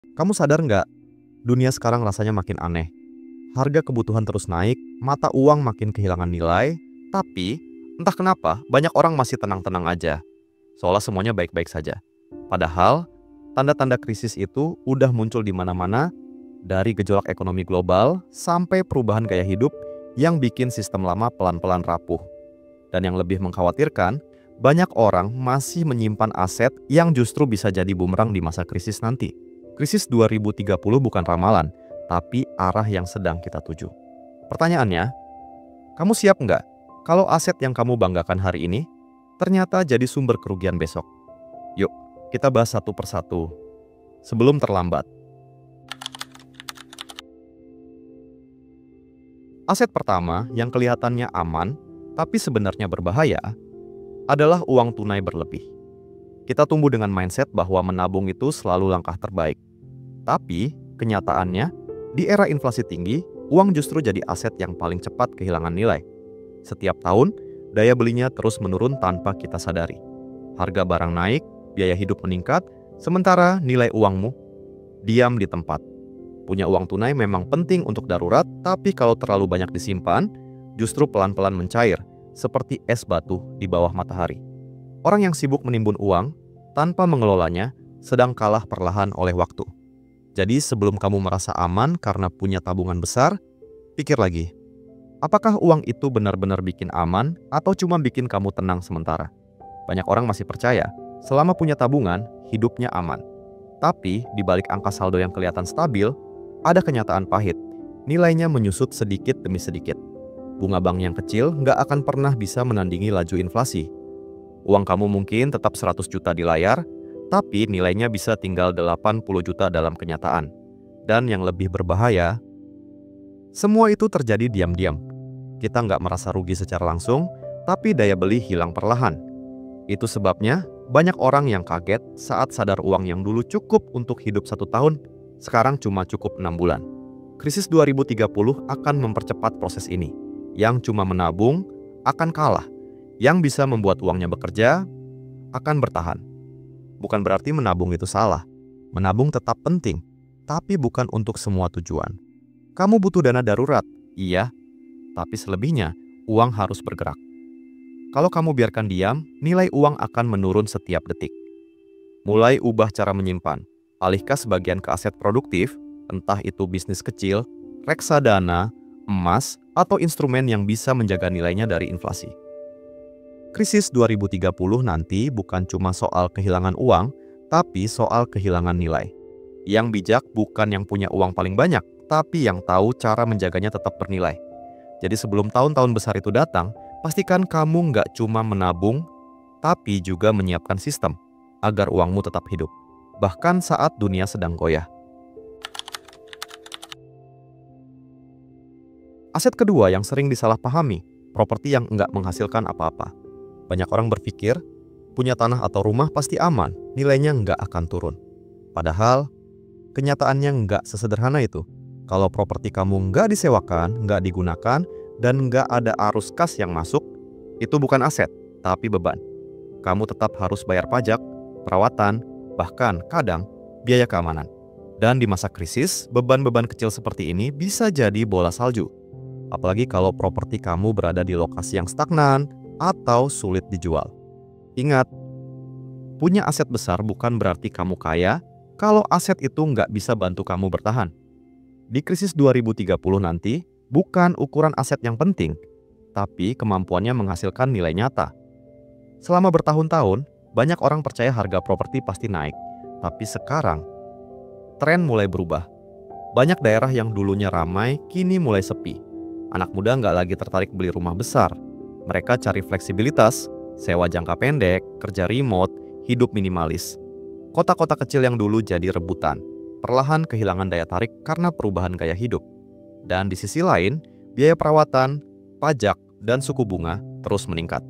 Kamu sadar nggak, dunia sekarang rasanya makin aneh. Harga kebutuhan terus naik, mata uang makin kehilangan nilai, tapi entah kenapa banyak orang masih tenang-tenang aja. Seolah semuanya baik-baik saja. Padahal, tanda-tanda krisis itu udah muncul di mana-mana, dari gejolak ekonomi global sampai perubahan gaya hidup yang bikin sistem lama pelan-pelan rapuh. Dan yang lebih mengkhawatirkan, banyak orang masih menyimpan aset yang justru bisa jadi bumerang di masa krisis nanti. Krisis 2030 bukan ramalan, tapi arah yang sedang kita tuju. Pertanyaannya, kamu siap nggak kalau aset yang kamu banggakan hari ini ternyata jadi sumber kerugian besok? Yuk, kita bahas satu persatu sebelum terlambat. Aset pertama yang kelihatannya aman, tapi sebenarnya berbahaya, adalah uang tunai berlebih. Kita tumbuh dengan mindset bahwa menabung itu selalu langkah terbaik. Tapi, kenyataannya, di era inflasi tinggi, uang justru jadi aset yang paling cepat kehilangan nilai. Setiap tahun, daya belinya terus menurun tanpa kita sadari. Harga barang naik, biaya hidup meningkat, sementara nilai uangmu diam di tempat. Punya uang tunai memang penting untuk darurat, tapi kalau terlalu banyak disimpan, justru pelan-pelan mencair, seperti es batu di bawah matahari. Orang yang sibuk menimbun uang, tanpa mengelolanya, sedang kalah perlahan oleh waktu. Jadi sebelum kamu merasa aman karena punya tabungan besar, pikir lagi. Apakah uang itu benar-benar bikin aman atau cuma bikin kamu tenang sementara? Banyak orang masih percaya, selama punya tabungan, hidupnya aman. Tapi di balik angka saldo yang kelihatan stabil, ada kenyataan pahit. Nilainya menyusut sedikit demi sedikit. Bunga bank yang kecil nggak akan pernah bisa menandingi laju inflasi. Uang kamu mungkin tetap 100 juta di layar, tapi nilainya bisa tinggal 80 juta dalam kenyataan. Dan yang lebih berbahaya, semua itu terjadi diam-diam. Kita nggak merasa rugi secara langsung, tapi daya beli hilang perlahan. Itu sebabnya banyak orang yang kaget saat sadar uang yang dulu cukup untuk hidup 1 tahun, sekarang cuma cukup 6 bulan. Krisis 2030 akan mempercepat proses ini. Yang cuma menabung akan kalah. Yang bisa membuat uangnya bekerja akan bertahan. Bukan berarti menabung itu salah. Menabung tetap penting, tapi bukan untuk semua tujuan. Kamu butuh dana darurat, iya, tapi selebihnya uang harus bergerak. Kalau kamu biarkan diam, nilai uang akan menurun setiap detik. Mulai ubah cara menyimpan. Alihkan sebagian ke aset produktif, entah itu bisnis kecil, reksadana, emas, atau instrumen yang bisa menjaga nilainya dari inflasi. Krisis 2030 nanti bukan cuma soal kehilangan uang, tapi soal kehilangan nilai. Yang bijak bukan yang punya uang paling banyak, tapi yang tahu cara menjaganya tetap bernilai. Jadi sebelum tahun-tahun besar itu datang, pastikan kamu nggak cuma menabung, tapi juga menyiapkan sistem agar uangmu tetap hidup, bahkan saat dunia sedang goyah. Aset kedua yang sering disalahpahami, properti yang nggak menghasilkan apa-apa. Banyak orang berpikir, punya tanah atau rumah pasti aman, nilainya nggak akan turun. Padahal, kenyataannya nggak sesederhana itu. Kalau properti kamu nggak disewakan, nggak digunakan, dan nggak ada arus kas yang masuk, itu bukan aset, tapi beban. Kamu tetap harus bayar pajak, perawatan, bahkan kadang biaya keamanan. Dan di masa krisis, beban-beban kecil seperti ini bisa jadi bola salju. Apalagi kalau properti kamu berada di lokasi yang stagnan atau sulit dijual. Ingat, punya aset besar bukan berarti kamu kaya kalau aset itu nggak bisa bantu kamu bertahan. Di krisis 2030 nanti, bukan ukuran aset yang penting, tapi kemampuannya menghasilkan nilai nyata. Selama bertahun-tahun, banyak orang percaya harga properti pasti naik. Tapi sekarang, tren mulai berubah. Banyak daerah yang dulunya ramai, kini mulai sepi. Anak muda nggak lagi tertarik beli rumah besar. Mereka cari fleksibilitas, sewa jangka pendek, kerja remote, hidup minimalis. Kota-kota kecil yang dulu jadi rebutan, perlahan kehilangan daya tarik karena perubahan gaya hidup. Dan di sisi lain, biaya perawatan, pajak, dan suku bunga terus meningkat.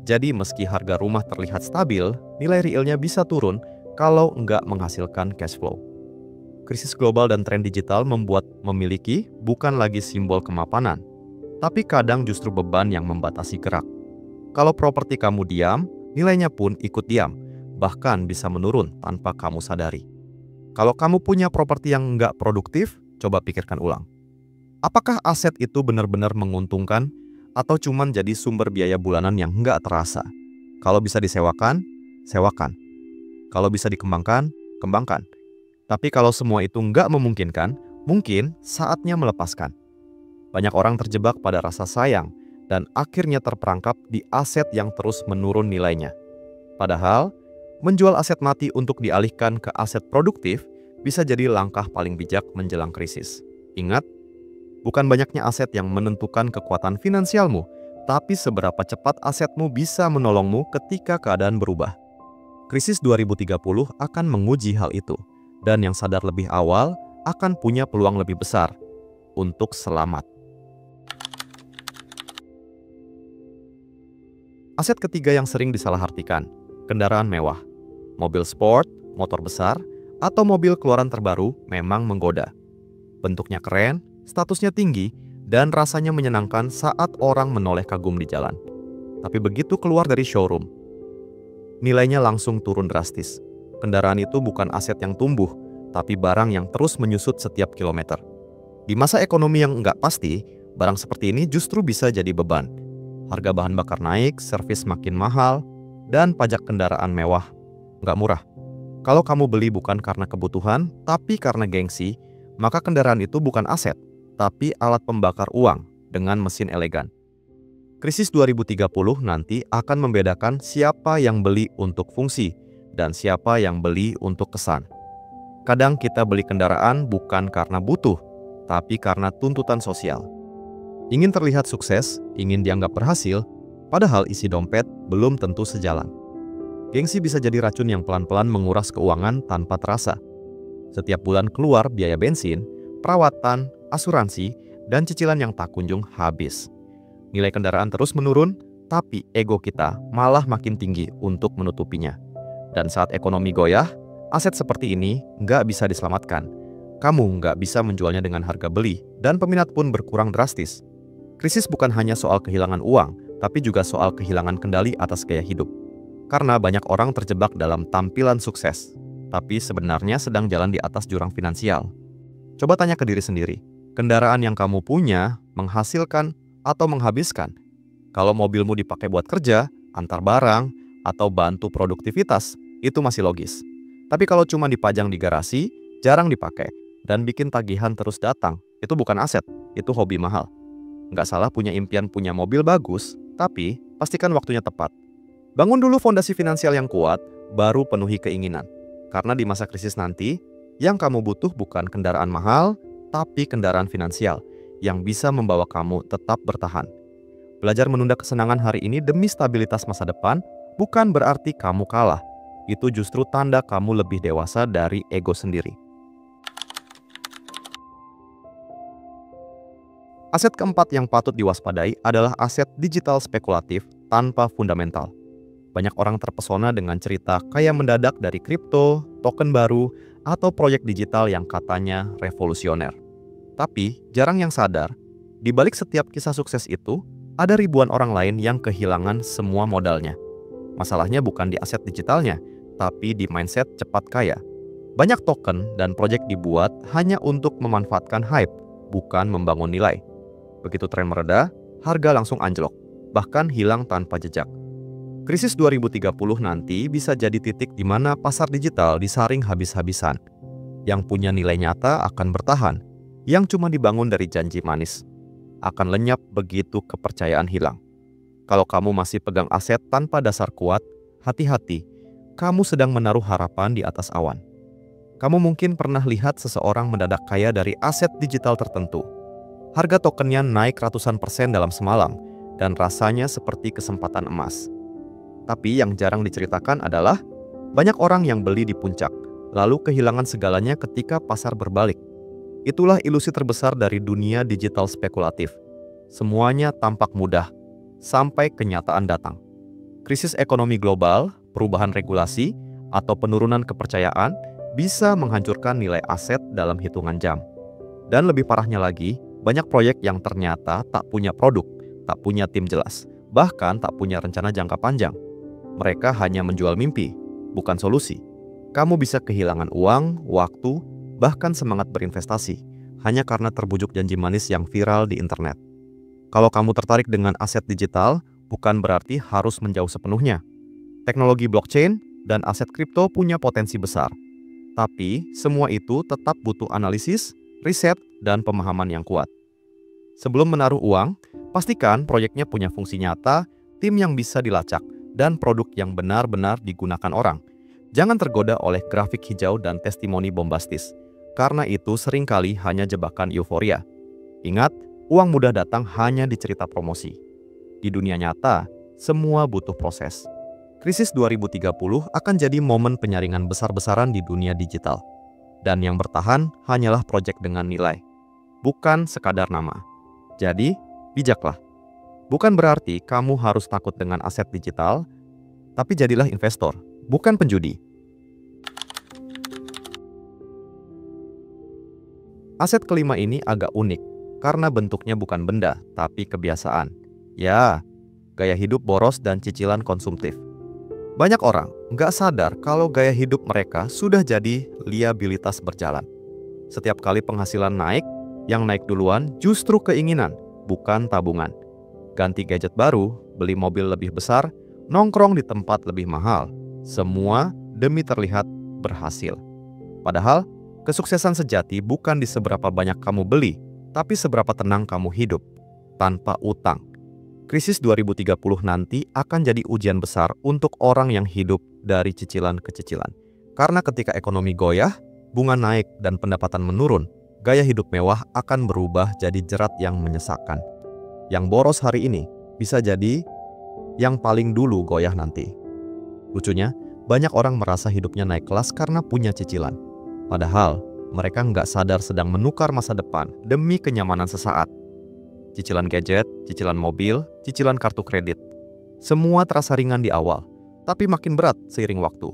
Jadi meski harga rumah terlihat stabil, nilai realnya bisa turun kalau nggak menghasilkan cash flow. Krisis global dan tren digital membuat memiliki bukan lagi simbol kemapanan, tapi kadang justru beban yang membatasi gerak. Kalau properti kamu diam, nilainya pun ikut diam, bahkan bisa menurun tanpa kamu sadari. Kalau kamu punya properti yang nggak produktif, coba pikirkan ulang. Apakah aset itu benar-benar menguntungkan atau cuman jadi sumber biaya bulanan yang nggak terasa? Kalau bisa disewakan, sewakan. Kalau bisa dikembangkan, kembangkan. Tapi kalau semua itu nggak memungkinkan, mungkin saatnya melepaskan. Banyak orang terjebak pada rasa sayang dan akhirnya terperangkap di aset yang terus menurun nilainya. Padahal, menjual aset mati untuk dialihkan ke aset produktif bisa jadi langkah paling bijak menjelang krisis. Ingat, bukan banyaknya aset yang menentukan kekuatan finansialmu, tapi seberapa cepat asetmu bisa menolongmu ketika keadaan berubah. Krisis 2030 akan menguji hal itu, dan yang sadar lebih awal akan punya peluang lebih besar untuk selamat. Aset ketiga yang sering disalahartikan, kendaraan mewah. Mobil sport, motor besar, atau mobil keluaran terbaru memang menggoda. Bentuknya keren, statusnya tinggi, dan rasanya menyenangkan saat orang menoleh kagum di jalan. Tapi begitu keluar dari showroom, nilainya langsung turun drastis. Kendaraan itu bukan aset yang tumbuh, tapi barang yang terus menyusut setiap kilometer. Di masa ekonomi yang nggak pasti, barang seperti ini justru bisa jadi beban. Harga bahan bakar naik, servis makin mahal, dan pajak kendaraan mewah nggak murah. Kalau kamu beli bukan karena kebutuhan, tapi karena gengsi, maka kendaraan itu bukan aset, tapi alat pembakar uang dengan mesin elegan. Krisis 2030 nanti akan membedakan siapa yang beli untuk fungsi dan siapa yang beli untuk kesan. Kadang kita beli kendaraan bukan karena butuh, tapi karena tuntutan sosial. Ingin terlihat sukses, ingin dianggap berhasil, padahal isi dompet belum tentu sejalan. Gengsi bisa jadi racun yang pelan-pelan menguras keuangan tanpa terasa. Setiap bulan keluar biaya bensin, perawatan, asuransi, dan cicilan yang tak kunjung habis. Nilai kendaraan terus menurun, tapi ego kita malah makin tinggi untuk menutupinya. Dan saat ekonomi goyah, aset seperti ini nggak bisa diselamatkan. Kamu nggak bisa menjualnya dengan harga beli, dan peminat pun berkurang drastis. Krisis bukan hanya soal kehilangan uang, tapi juga soal kehilangan kendali atas gaya hidup. Karena banyak orang terjebak dalam tampilan sukses, tapi sebenarnya sedang jalan di atas jurang finansial. Coba tanya ke diri sendiri, kendaraan yang kamu punya menghasilkan atau menghabiskan? Kalau mobilmu dipakai buat kerja, antar barang, atau bantu produktivitas, itu masih logis. Tapi kalau cuma dipajang di garasi, jarang dipakai, dan bikin tagihan terus datang, itu bukan aset, itu hobi mahal. Nggak salah punya impian punya mobil bagus, tapi pastikan waktunya tepat. Bangun dulu fondasi finansial yang kuat, baru penuhi keinginan. Karena di masa krisis nanti, yang kamu butuh bukan kendaraan mahal, tapi kendaraan finansial yang bisa membawa kamu tetap bertahan. Belajar menunda kesenangan hari ini demi stabilitas masa depan bukan berarti kamu kalah. Itu justru tanda kamu lebih dewasa dari ego sendiri. Aset keempat yang patut diwaspadai adalah aset digital spekulatif tanpa fundamental. Banyak orang terpesona dengan cerita kaya mendadak dari kripto, token baru, atau proyek digital yang katanya revolusioner. Tapi jarang yang sadar, di balik setiap kisah sukses itu, ada ribuan orang lain yang kehilangan semua modalnya. Masalahnya bukan di aset digitalnya, tapi di mindset cepat kaya. Banyak token dan proyek dibuat hanya untuk memanfaatkan hype, bukan membangun nilai. Begitu tren mereda, harga langsung anjlok, bahkan hilang tanpa jejak. Krisis 2030 nanti bisa jadi titik di mana pasar digital disaring habis-habisan. Yang punya nilai nyata akan bertahan, yang cuma dibangun dari janji manis akan lenyap begitu kepercayaan hilang. Kalau kamu masih pegang aset tanpa dasar kuat, hati-hati, kamu sedang menaruh harapan di atas awan. Kamu mungkin pernah lihat seseorang mendadak kaya dari aset digital tertentu. Harga tokennya naik ratusan persen dalam semalam, dan rasanya seperti kesempatan emas. Tapi yang jarang diceritakan adalah banyak orang yang beli di puncak, lalu kehilangan segalanya ketika pasar berbalik. Itulah ilusi terbesar dari dunia digital spekulatif. Semuanya tampak mudah, sampai kenyataan datang. Krisis ekonomi global, perubahan regulasi, atau penurunan kepercayaan bisa menghancurkan nilai aset dalam hitungan jam. Dan lebih parahnya lagi, banyak proyek yang ternyata tak punya produk, tak punya tim jelas, bahkan tak punya rencana jangka panjang. Mereka hanya menjual mimpi, bukan solusi. Kamu bisa kehilangan uang, waktu, bahkan semangat berinvestasi hanya karena terbujuk janji manis yang viral di internet. Kalau kamu tertarik dengan aset digital, bukan berarti harus menjauh sepenuhnya. Teknologi blockchain dan aset kripto punya potensi besar. Tapi semua itu tetap butuh analisis, riset, dan pemahaman yang kuat. Sebelum menaruh uang, pastikan proyeknya punya fungsi nyata, tim yang bisa dilacak, dan produk yang benar-benar digunakan orang. Jangan tergoda oleh grafik hijau dan testimoni bombastis, karena itu seringkali hanya jebakan euforia. Ingat, uang mudah datang hanya di cerita promosi. Di dunia nyata, semua butuh proses. Krisis 2030 akan jadi momen penyaringan besar-besaran di dunia digital. Dan yang bertahan hanyalah proyek dengan nilai, bukan sekadar nama. Jadi, bijaklah. Bukan berarti kamu harus takut dengan aset digital, tapi jadilah investor, bukan penjudi. Aset kelima ini agak unik, karena bentuknya bukan benda, tapi kebiasaan. Ya, gaya hidup boros dan cicilan konsumtif. Banyak orang nggak sadar kalau gaya hidup mereka sudah jadi liabilitas berjalan. Setiap kali penghasilan naik, yang naik duluan justru keinginan, bukan tabungan. Ganti gadget baru, beli mobil lebih besar, nongkrong di tempat lebih mahal. Semua demi terlihat berhasil. Padahal, kesuksesan sejati bukan di seberapa banyak kamu beli, tapi seberapa tenang kamu hidup, tanpa utang. Krisis 2030 nanti akan jadi ujian besar untuk orang yang hidup dari cicilan ke cicilan. Karena ketika ekonomi goyah, bunga naik dan pendapatan menurun, gaya hidup mewah akan berubah jadi jerat yang menyesakkan. Yang boros hari ini bisa jadi yang paling dulu goyah nanti. Lucunya, banyak orang merasa hidupnya naik kelas karena punya cicilan. Padahal, mereka nggak sadar sedang menukar masa depan demi kenyamanan sesaat. Cicilan gadget, cicilan mobil, cicilan kartu kredit. Semua terasa ringan di awal, tapi makin berat seiring waktu.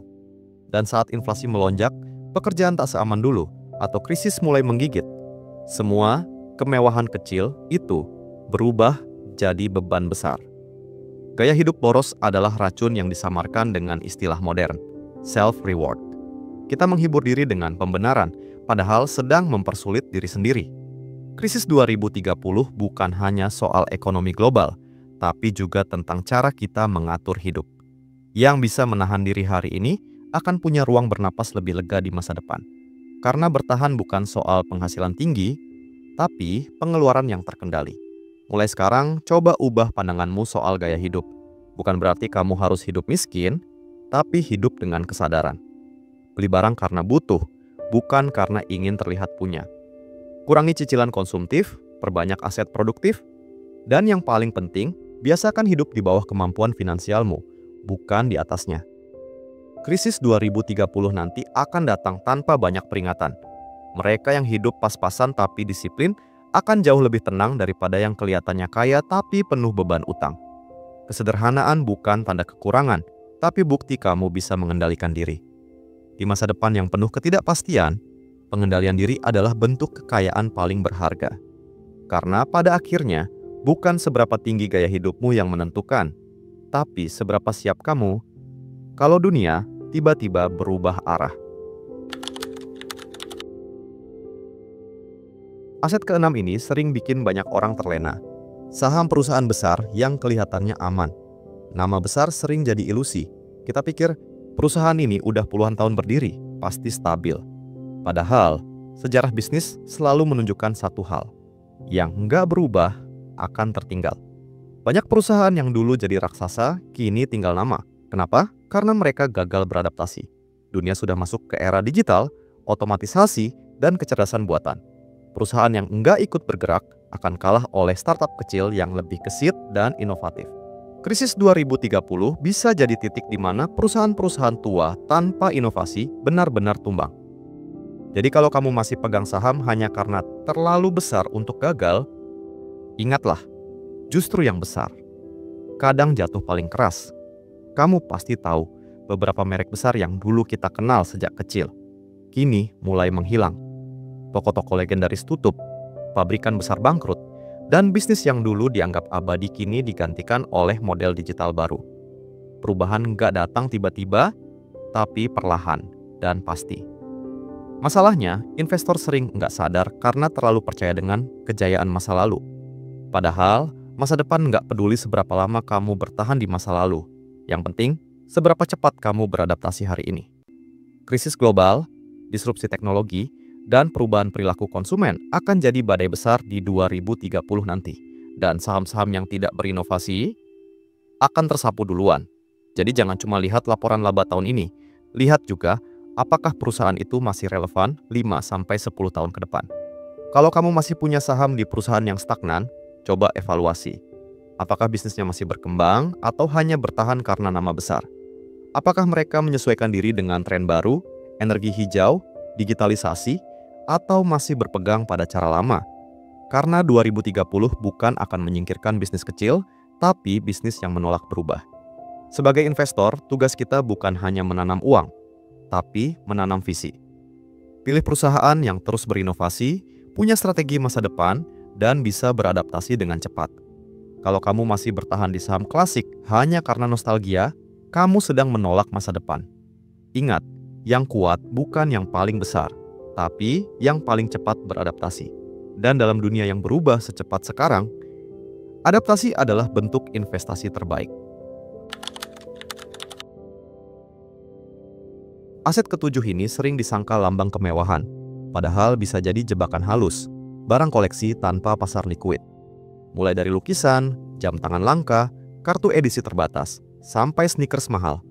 Dan saat inflasi melonjak, pekerjaan tak seaman dulu, atau krisis mulai menggigit. Semua kemewahan kecil itu berubah jadi beban besar. Gaya hidup boros adalah racun yang disamarkan dengan istilah modern, self-reward. Kita menghibur diri dengan pembenaran, padahal sedang mempersulit diri sendiri. Krisis 2030 bukan hanya soal ekonomi global, tapi juga tentang cara kita mengatur hidup. Yang bisa menahan diri hari ini akan punya ruang bernapas lebih lega di masa depan. Karena bertahan bukan soal penghasilan tinggi, tapi pengeluaran yang terkendali. Mulai sekarang, coba ubah pandanganmu soal gaya hidup. Bukan berarti kamu harus hidup miskin, tapi hidup dengan kesadaran. Beli barang karena butuh, bukan karena ingin terlihat punya. Kurangi cicilan konsumtif, perbanyak aset produktif, dan yang paling penting, biasakan hidup di bawah kemampuan finansialmu, bukan di atasnya. Krisis 2030 nanti akan datang tanpa banyak peringatan. Mereka yang hidup pas-pasan tapi disiplin akan jauh lebih tenang daripada yang kelihatannya kaya tapi penuh beban utang. Kesederhanaan bukan tanda kekurangan, tapi bukti kamu bisa mengendalikan diri. Di masa depan yang penuh ketidakpastian, pengendalian diri adalah bentuk kekayaan paling berharga. Karena pada akhirnya, bukan seberapa tinggi gaya hidupmu yang menentukan, tapi seberapa siap kamu kalau dunia tiba-tiba berubah arah. Aset keenam ini sering bikin banyak orang terlena. Saham perusahaan besar yang kelihatannya aman. Nama besar sering jadi ilusi. Kita pikir perusahaan ini udah puluhan tahun berdiri, pasti stabil. Padahal, sejarah bisnis selalu menunjukkan satu hal. Yang nggak berubah akan tertinggal. Banyak perusahaan yang dulu jadi raksasa, kini tinggal nama. Kenapa? Karena mereka gagal beradaptasi. Dunia sudah masuk ke era digital, otomatisasi, dan kecerdasan buatan. Perusahaan yang nggak ikut bergerak akan kalah oleh startup kecil yang lebih gesit dan inovatif. Krisis 2030 bisa jadi titik di mana perusahaan-perusahaan tua tanpa inovasi benar-benar tumbang. Jadi kalau kamu masih pegang saham hanya karena terlalu besar untuk gagal, ingatlah, justru yang besar kadang jatuh paling keras. Kamu pasti tahu beberapa merek besar yang dulu kita kenal sejak kecil, kini mulai menghilang. Toko-toko legendaris tutup, pabrikan besar bangkrut, dan bisnis yang dulu dianggap abadi kini digantikan oleh model digital baru. Perubahan nggak datang tiba-tiba, tapi perlahan. dan pasti. Masalahnya, investor sering nggak sadar karena terlalu percaya dengan kejayaan masa lalu. Padahal, masa depan nggak peduli seberapa lama kamu bertahan di masa lalu. Yang penting, seberapa cepat kamu beradaptasi hari ini. Krisis global, disrupsi teknologi, dan perubahan perilaku konsumen akan jadi badai besar di 2030 nanti. Dan saham-saham yang tidak berinovasi akan tersapu duluan. Jadi jangan cuma lihat laporan laba tahun ini, lihat juga apakah perusahaan itu masih relevan 5-10 tahun ke depan. Kalau kamu masih punya saham di perusahaan yang stagnan, coba evaluasi. Apakah bisnisnya masih berkembang atau hanya bertahan karena nama besar? Apakah mereka menyesuaikan diri dengan tren baru, energi hijau, digitalisasi, atau masih berpegang pada cara lama? Karena 2030 bukan akan menyingkirkan bisnis kecil, tapi bisnis yang menolak berubah. Sebagai investor, tugas kita bukan hanya menanam uang, tapi menanam visi. Pilih perusahaan yang terus berinovasi, punya strategi masa depan, dan bisa beradaptasi dengan cepat. Kalau kamu masih bertahan di saham klasik hanya karena nostalgia, kamu sedang menolak masa depan. Ingat, yang kuat bukan yang paling besar, tapi yang paling cepat beradaptasi. Dan dalam dunia yang berubah secepat sekarang, adaptasi adalah bentuk investasi terbaik. Aset ketujuh ini sering disangka lambang kemewahan, padahal bisa jadi jebakan halus, barang koleksi tanpa pasar liquid. Mulai dari lukisan, jam tangan langka, kartu edisi terbatas, sampai sneakers mahal.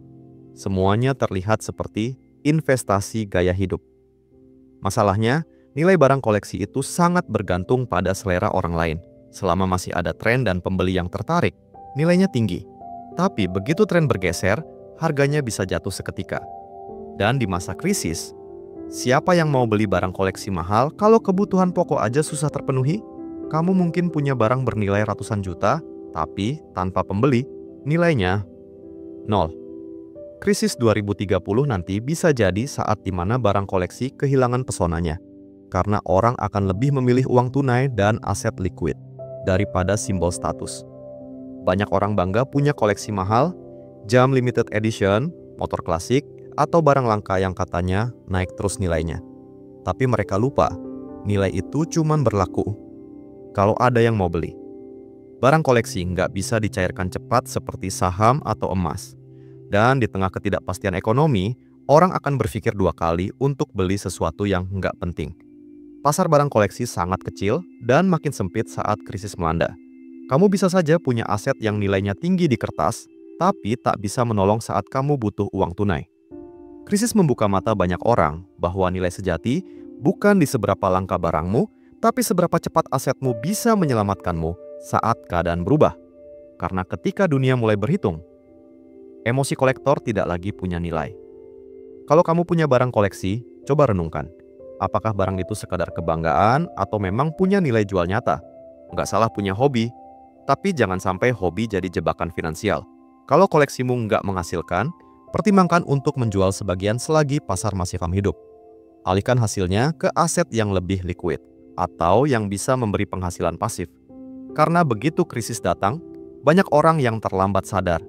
Semuanya terlihat seperti investasi gaya hidup. Masalahnya, nilai barang koleksi itu sangat bergantung pada selera orang lain. Selama masih ada tren dan pembeli yang tertarik, nilainya tinggi. Tapi begitu tren bergeser, harganya bisa jatuh seketika. Dan di masa krisis, siapa yang mau beli barang koleksi mahal kalau kebutuhan pokok aja susah terpenuhi? Kamu mungkin punya barang bernilai ratusan juta, tapi tanpa pembeli, nilainya nol. Krisis 2030 nanti bisa jadi saat di mana barang koleksi kehilangan pesonanya. Karena orang akan lebih memilih uang tunai dan aset liquid daripada simbol status. Banyak orang bangga punya koleksi mahal, jam limited edition, motor klasik, atau barang langka yang katanya naik terus nilainya. Tapi mereka lupa, nilai itu cuma berlaku kalau ada yang mau beli. Barang koleksi nggak bisa dicairkan cepat seperti saham atau emas. Dan di tengah ketidakpastian ekonomi, orang akan berpikir dua kali untuk beli sesuatu yang nggak penting. Pasar barang koleksi sangat kecil dan makin sempit saat krisis melanda. Kamu bisa saja punya aset yang nilainya tinggi di kertas, tapi tak bisa menolong saat kamu butuh uang tunai. Krisis membuka mata banyak orang bahwa nilai sejati bukan di seberapa langka barangmu, tapi seberapa cepat asetmu bisa menyelamatkanmu saat keadaan berubah. Karena ketika dunia mulai berhitung, emosi kolektor tidak lagi punya nilai. Kalau kamu punya barang koleksi, coba renungkan. Apakah barang itu sekadar kebanggaan atau memang punya nilai jual nyata? Nggak salah punya hobi, tapi jangan sampai hobi jadi jebakan finansial. Kalau koleksimu nggak menghasilkan, pertimbangkan untuk menjual sebagian selagi pasar masih hidup. Alihkan hasilnya ke aset yang lebih liquid atau yang bisa memberi penghasilan pasif. Karena begitu krisis datang, banyak orang yang terlambat sadar.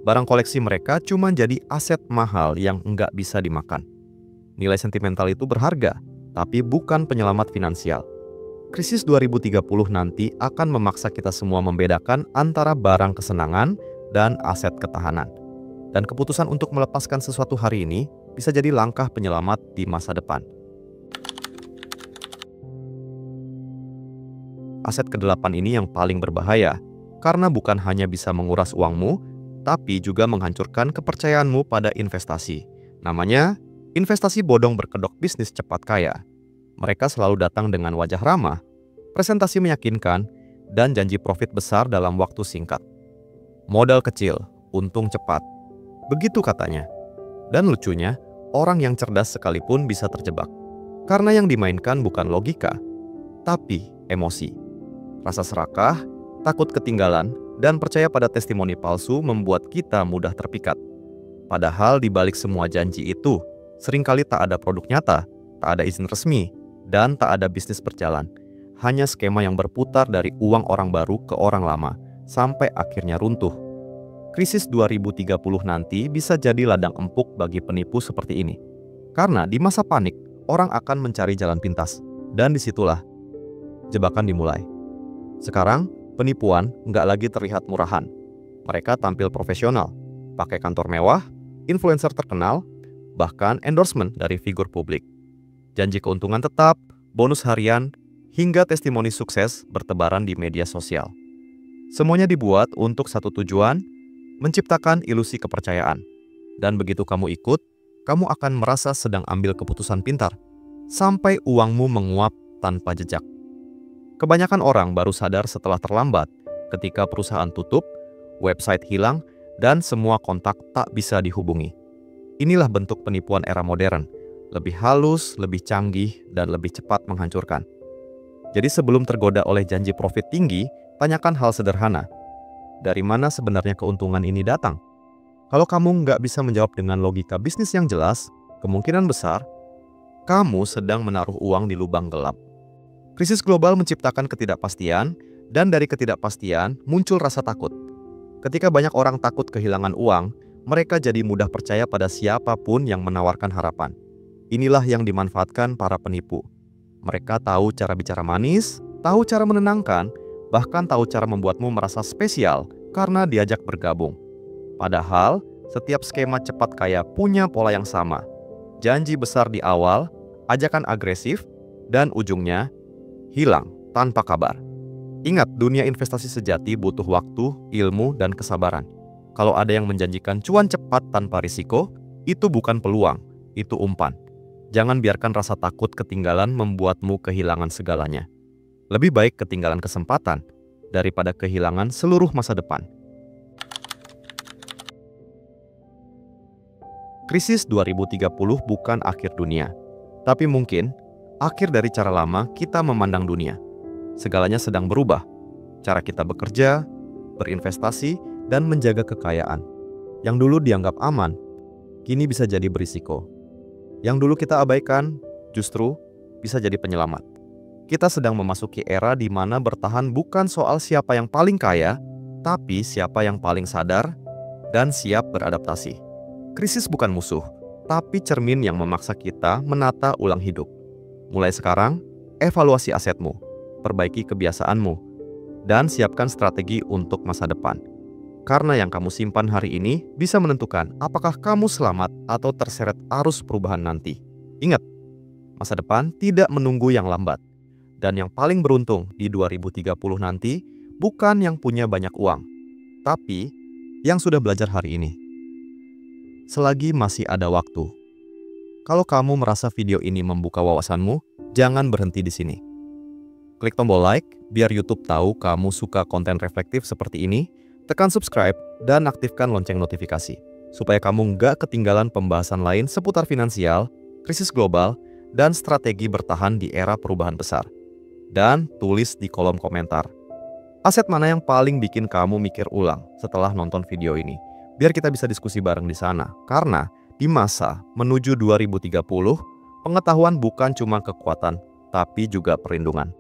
Barang koleksi mereka cuma jadi aset mahal yang nggak bisa dimakan. Nilai sentimental itu berharga, tapi bukan penyelamat finansial. Krisis 2030 nanti akan memaksa kita semua membedakan antara barang kesenangan dan aset ketahanan. Dan keputusan untuk melepaskan sesuatu hari ini bisa jadi langkah penyelamat di masa depan. Aset ke-8 ini yang paling berbahaya, karena bukan hanya bisa menguras uangmu, tapi juga menghancurkan kepercayaanmu pada investasi. Namanya investasi bodong berkedok bisnis cepat kaya. Mereka selalu datang dengan wajah ramah, presentasi meyakinkan, dan janji profit besar dalam waktu singkat. Modal kecil, untung cepat. Begitu katanya. Dan lucunya, orang yang cerdas sekalipun bisa terjebak. Karena yang dimainkan bukan logika, tapi emosi. Rasa serakah, takut ketinggalan, dan percaya pada testimoni palsu membuat kita mudah terpikat. Padahal di balik semua janji itu, seringkali tak ada produk nyata, tak ada izin resmi, dan tak ada bisnis berjalan. Hanya skema yang berputar dari uang orang baru ke orang lama, sampai akhirnya runtuh. Krisis 2030 nanti bisa jadi ladang empuk bagi penipu seperti ini. Karena di masa panik, orang akan mencari jalan pintas. Dan disitulah jebakan dimulai. Sekarang, penipuan nggak lagi terlihat murahan. Mereka tampil profesional, pakai kantor mewah, influencer terkenal, bahkan endorsement dari figur publik. Janji keuntungan tetap, bonus harian, hingga testimoni sukses bertebaran di media sosial. Semuanya dibuat untuk satu tujuan, menciptakan ilusi kepercayaan. Dan begitu kamu ikut, kamu akan merasa sedang ambil keputusan pintar, sampai uangmu menguap tanpa jejak. Kebanyakan orang baru sadar setelah terlambat, ketika perusahaan tutup, website hilang, dan semua kontak tak bisa dihubungi. Inilah bentuk penipuan era modern, lebih halus, lebih canggih, dan lebih cepat menghancurkan. Jadi sebelum tergoda oleh janji profit tinggi, tanyakan hal sederhana. Dari mana sebenarnya keuntungan ini datang? Kalau kamu nggak bisa menjawab dengan logika bisnis yang jelas, kemungkinan besar kamu sedang menaruh uang di lubang gelap. Krisis global menciptakan ketidakpastian, dan dari ketidakpastian muncul rasa takut. Ketika banyak orang takut kehilangan uang, mereka jadi mudah percaya pada siapapun yang menawarkan harapan. Inilah yang dimanfaatkan para penipu. Mereka tahu cara bicara manis, tahu cara menenangkan, bahkan tahu cara membuatmu merasa spesial karena diajak bergabung. Padahal, setiap skema cepat kaya punya pola yang sama. Janji besar di awal, ajakan agresif, dan ujungnya hilang tanpa kabar. Ingat, dunia investasi sejati butuh waktu, ilmu, dan kesabaran. Kalau ada yang menjanjikan cuan cepat tanpa risiko, itu bukan peluang, itu umpan. Jangan biarkan rasa takut ketinggalan membuatmu kehilangan segalanya. Lebih baik ketinggalan kesempatan daripada kehilangan seluruh masa depan. Krisis 2030 bukan akhir dunia, tapi mungkin akhir dari cara lama kita memandang dunia. Segalanya sedang berubah. Cara kita bekerja, berinvestasi, dan menjaga kekayaan. Yang dulu dianggap aman, kini bisa jadi berisiko. Yang dulu kita abaikan, justru bisa jadi penyelamat. Kita sedang memasuki era di mana bertahan bukan soal siapa yang paling kaya, tapi siapa yang paling sadar dan siap beradaptasi. Krisis bukan musuh, tapi cermin yang memaksa kita menata ulang hidup. Mulai sekarang, evaluasi asetmu, perbaiki kebiasaanmu, dan siapkan strategi untuk masa depan. Karena yang kamu simpan hari ini bisa menentukan apakah kamu selamat atau terseret arus perubahan nanti. Ingat, masa depan tidak menunggu yang lambat. Dan yang paling beruntung di 2030 nanti bukan yang punya banyak uang, tapi yang sudah belajar hari ini. Selagi masih ada waktu. Kalau kamu merasa video ini membuka wawasanmu, jangan berhenti di sini. Klik tombol like biar YouTube tahu kamu suka konten reflektif seperti ini, tekan subscribe dan aktifkan lonceng notifikasi, supaya kamu nggak ketinggalan pembahasan lain seputar finansial, krisis global, dan strategi bertahan di era perubahan besar. Dan tulis di kolom komentar, aset mana yang paling bikin kamu mikir ulang setelah nonton video ini. Biar kita bisa diskusi bareng di sana. Karena di masa menuju 2030, pengetahuan bukan cuma kekuatan, tapi juga perlindungan.